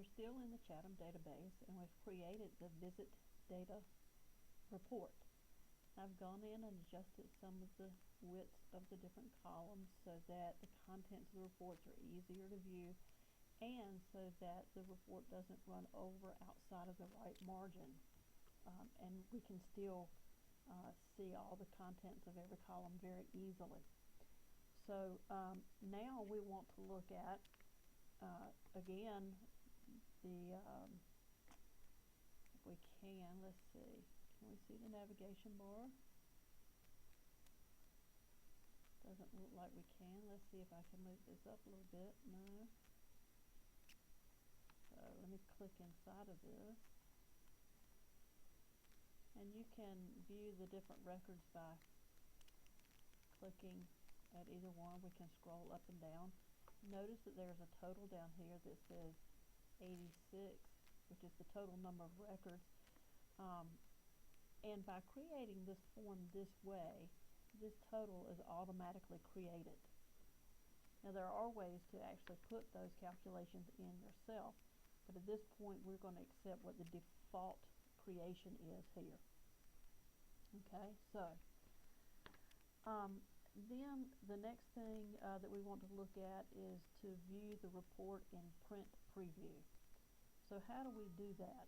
we're still in the Chatham database, and we've created the visit data report. I've gone in and adjusted some of the widths of the different columns so that the contents of the reports are easier to view, and so that the report doesn't run over outside of the right margin, and we can still see all the contents of every column very easily. So now we want to look at again the if we can, let's see, can we see the navigation bar? Doesn't look like we can. Let's see if I can move this up a little bit. No. So let me click inside of this, and you can view the different records by clicking at either one. We can scroll up and down. Notice that there's a total down here that says 86, which is the total number of records. And by creating this form this way, this total is automatically created. Now there are ways to actually put those calculations in yourself, but at this point we're going to accept what the default creation is here. Okay, so then the next thing that we want to look at is to view the report in print preview. So how do we do that?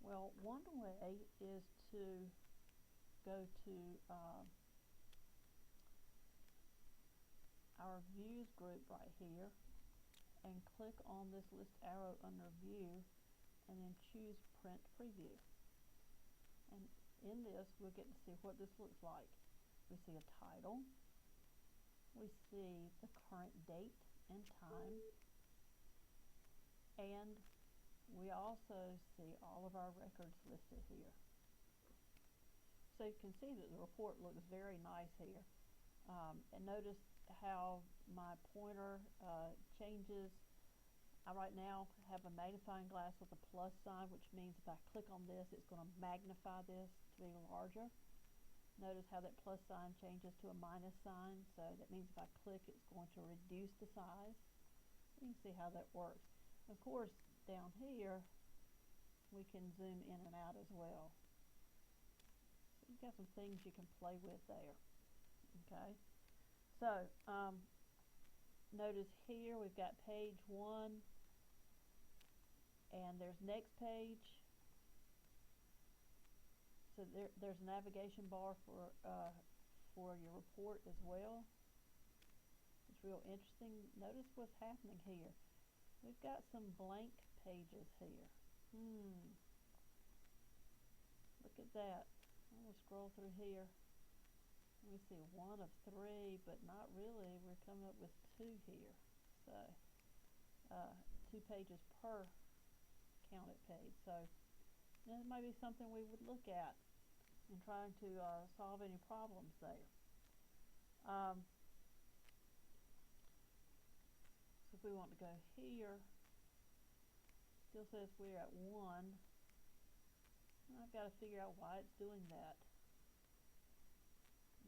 Well, one way is to go to our views group right here and click on this list arrow under view and then choose print preview. And in this we'll get to see what this looks like. We see a title, we see the current date and time, and we also see all of our records listed here. So you can see that the report looks very nice here. And notice how my pointer changes. I right now have a magnifying glass with a plus sign, which means if I click on this, it's going to magnify this to be larger. Notice how that plus sign changes to a minus sign, so that means if I click, it's going to reduce the size. You can see how that works. Of course, down here, we can zoom in and out as well. So you've got some things you can play with there. Okay, so notice here we've got page 1, and there's next page. So there's a navigation bar for your report as well. It's real interesting. Notice what's happening here. We've got some blank pages here. Look at that. I'm going to scroll through here. Let me see, 1 of 3, but not really. We're coming up with 2 here. So 2 pages per counted page. So that might be something we would look at in trying to solve any problems there. So if we want to go here, still says we're at 1. I've got to figure out why it's doing that.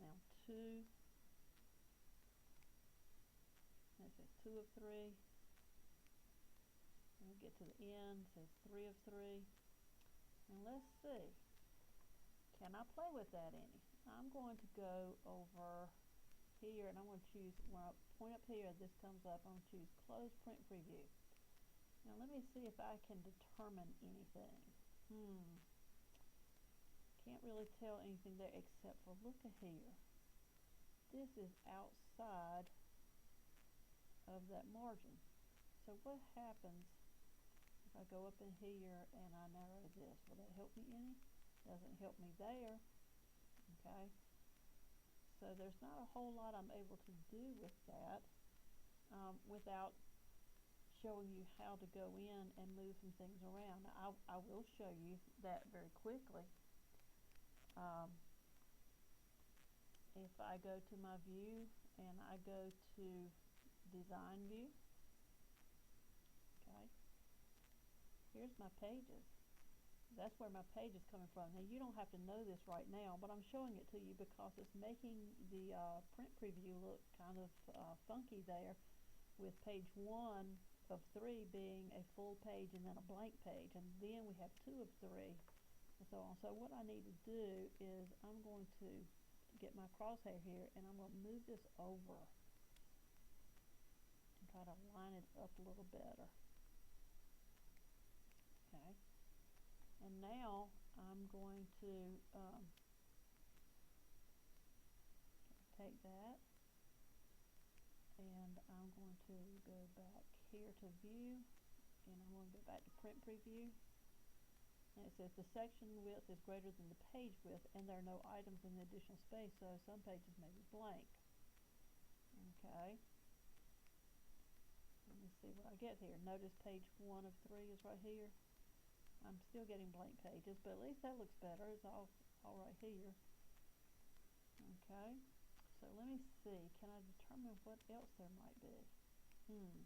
Now 2, and it says 2 of 3. And we get to the end, it says 3 of 3. And let's see, can I play with that any? I'm going to go over here, and I'm going to choose, when I point up here, this comes up, I'm going to choose close print preview. Now let me see if I can determine anything. Can't really tell anything there except for, look at here. This is outside of that margin. So what happens if I go up in here and I narrow this? Will that help me any? Doesn't help me there. Okay. So there's not a whole lot I'm able to do with that without showing you how to go in and move some things around. Now, I will show you that very quickly. If I go to my view and I go to design view, okay, here's my pages. That's where my page is coming from. Now you don't have to know this right now, but I'm showing it to you because it's making the print preview look kind of funky there with page 1 of 3 being a full page and then a blank page, and then we have 2 of 3, and so on. So what I need to do is I'm going to get my crosshair here, and I'm going to move this over and try to line it up a little better. Okay, and now I'm going to take that, and I'm going to go back here to view, and I'm going to go back to print preview, and it says the section width is greater than the page width, and there are no items in the additional space, so some pages may be blank. Okay, let me see what I get here. Notice page 1 of 3 is right here. I'm still getting blank pages, but at least that looks better. It's all right here. Okay, so let me see. Can I determine what else there might be? I'm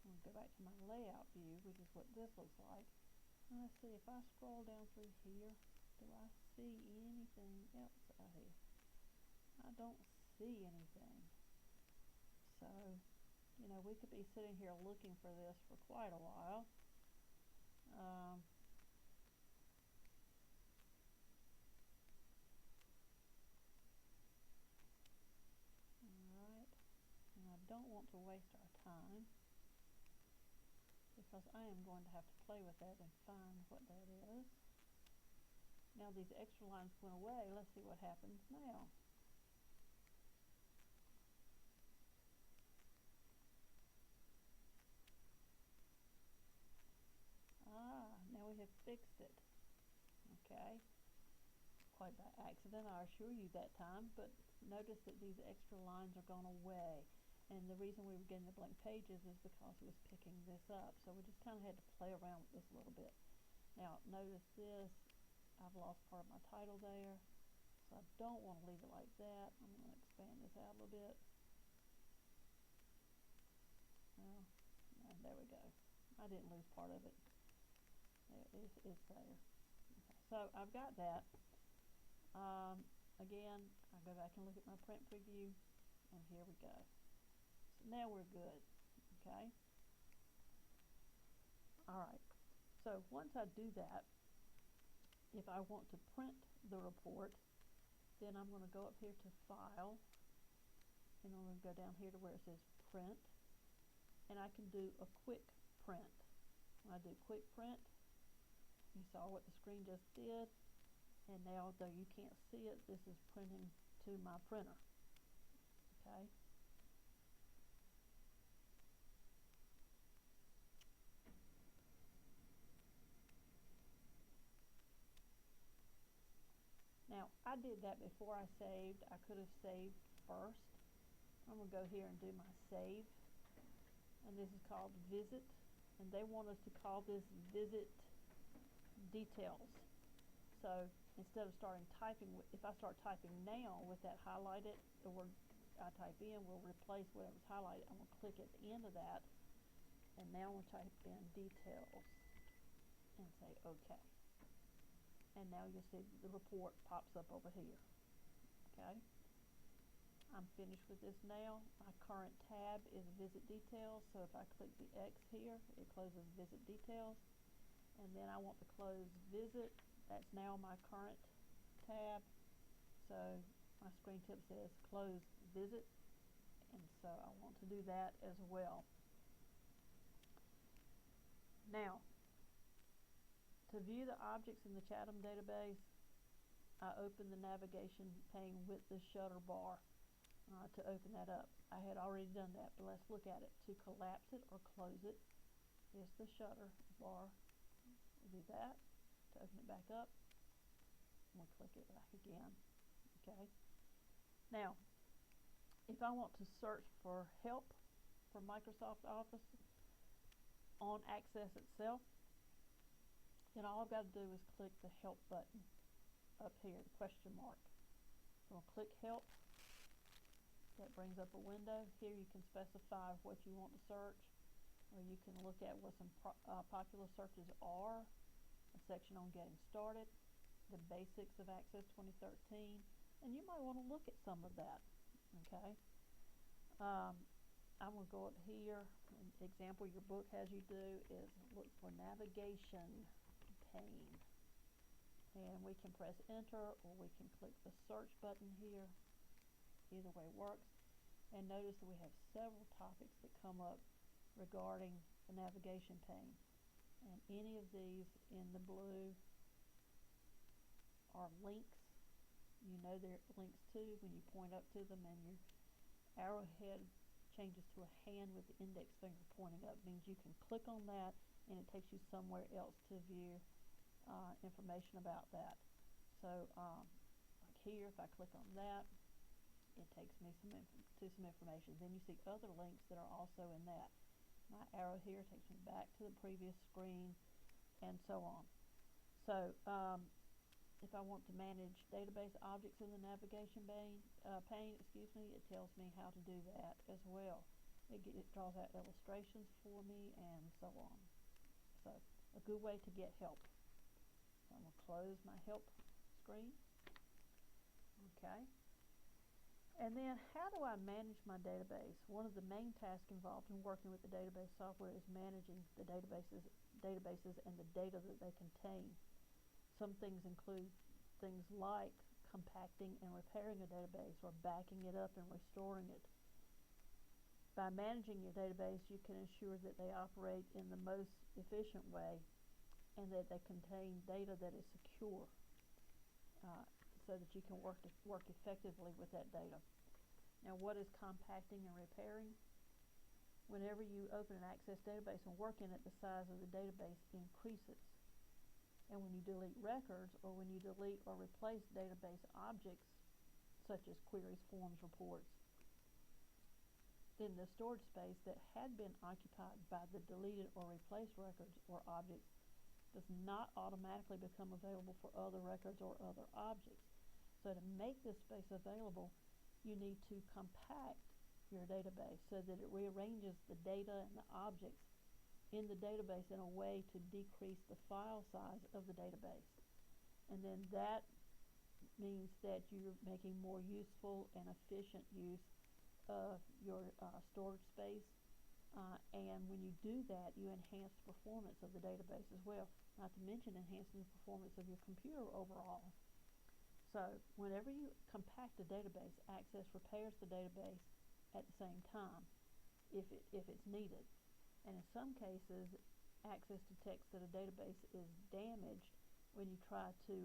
going to go back to my layout view, which is what this looks like. And let's see, if I scroll down through here, do I see anything else out here? I don't see anything. So, you know, we could be sitting here looking for this for quite a while. Alright, and I don't want to waste our time, because I am going to have to play with that and find what that is. Now these extra lines went away. Let's see what happens now. Now we have fixed it. Okay, quite by accident, I assure you that time, but notice that these extra lines are gone away. And the reason we were getting the blank pages is because it was picking this up. So we just kind of had to play around with this a little bit. Now notice this, I've lost part of my title there, so I don't want to leave it like that. I'm going to expand this out a little bit. Well, there we go. I didn't lose part of it. It's there. Okay, so I've got that. Again, I go back and look at my print preview, and here we go. So now we're good. Okay. Alright, so once I do that, if I want to print the report, then I'm going to go up here to File, and I'm going to go down here to where it says Print, and I can do a quick print. When I do quick print, you saw what the screen just did, and now, though you can't see it, this is printing to my printer. Okay. Now, I did that before I saved. I could have saved first. I'm going to go here and do my save, and this is called Visit, and they want us to call this Visit Details. So instead of starting typing, if I start typing now with that highlighted, the word I type in will replace whatever's highlighted. I'm going to click at the end of that, and now I'm going to type in details and say OK. And now you'll see the report pops up over here. Okay, I'm finished with this now. My current tab is Visit Details, so if I click the X here, it closes Visit Details. And then I want to close Visit. That's now my current tab. So my screen tip says Close Visit, and so I want to do that as well. Now, to view the objects in the Chatham database, I open the navigation pane with the shutter bar to open that up. I had already done that, but let's look at it. To collapse it or close it is the shutter bar. We'll do that. To open it back up, I'm going to click it back again. Okay. Now, if I want to search for help for Microsoft Office on Access itself, then all I've got to do is click the Help button up here, the question mark. So I'll click Help. That brings up a window. Here you can specify what you want to search, or you can look at what some popular searches are, a section on getting started, the basics of Access 2013, and you might want to look at some of that. Okay. I'm going to go up here. An example your book has you do is look for navigation pane. And we can press enter, or we can click the search button here. Either way works. And notice that we have several topics that come up regarding the navigation pane. And any of these in the blue are links. You know they're links to when you point up to them, and your arrowhead changes to a hand with the index finger pointing up. It means you can click on that and it takes you somewhere else to view information about that. So like here, if I click on that, it takes me to some information. Then you see other links that are also in that. My arrow here takes me back to the previous screen, and so on. So if I want to manage database objects in the navigation pane, it tells me how to do that as well. It draws out illustrations for me, and so on. So a good way to get help. So I'm going to close my help screen. Okay. And then how do I manage my database? One of the main tasks involved in working with the database software is managing the databases and the data that they contain. Some things include things like compacting and repairing a database, or backing it up and restoring it. By managing your database, you can ensure that they operate in the most efficient way and that they contain data that is secure, so that you can work effectively with that data. Now, what is compacting and repairing? Whenever you open an Access database and work in it, the size of the database increases. And when you delete records, or when you delete or replace database objects, such as queries, forms, reports, then the storage space that had been occupied by the deleted or replaced records or objects does not automatically become available for other records or other objects. So to make this space available, you need to compact your database so that it rearranges the data and the objects in the database in a way to decrease the file size of the database. And then that means that you're making more useful and efficient use of your storage space. And when you do that, you enhance the performance of the database as well, not to mention enhancing the performance of your computer overall. So whenever you compact a database, Access repairs the database at the same time if it's needed. And in some cases, Access detects that a database is damaged when you try to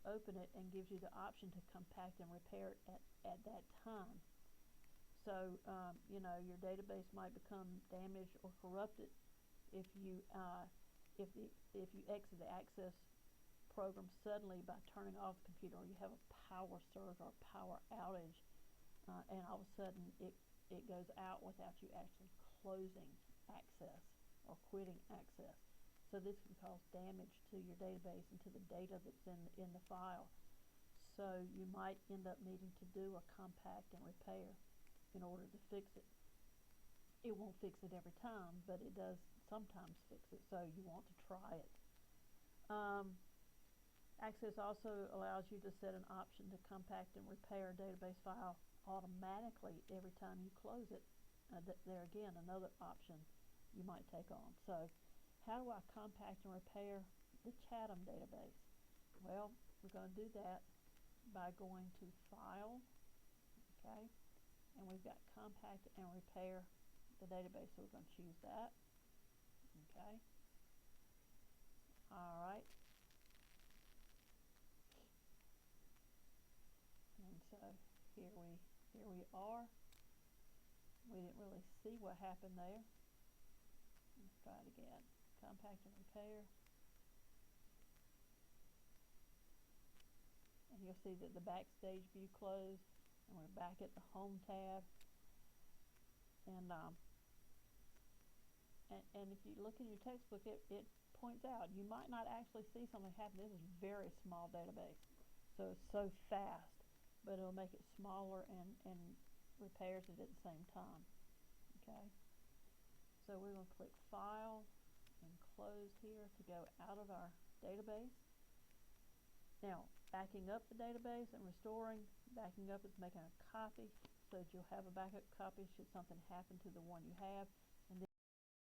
open it, and gives you the option to compact and repair it at that time. So your database might become damaged or corrupted if you exit the Access program suddenly by turning off the computer, or you have a power surge or a power outage, and all of a sudden it goes out without you actually closing Access or quitting Access. So this can cause damage to your database and to the data that's in the file. So you might end up needing to do a compact and repair in order to fix it. It won't fix it every time, but it does sometimes fix it, so you want to try it. Access also allows you to set an option to compact and repair a database file automatically every time you close it. There again, another option you might take on. So how do I compact and repair the Chatham database? Well, we're going to do that by going to File, okay, and we've got Compact and Repair the database, so we're going to choose that, okay. All right. And so here we are. We didn't really see what happened there. Let's try it again. Compact and repair. And you'll see that the backstage view closed, and we're back at the home tab. And if you look in your textbook, it points out you might not actually see something happen. This is a very small database, so it's so fast, but it'll make it smaller and repairs it at the same time. Okay, so we're going to click File and Close here to go out of our database. Now, backing up the database and restoring, backing up is making a copy, so that you'll have a backup copy should something happen to the one you have.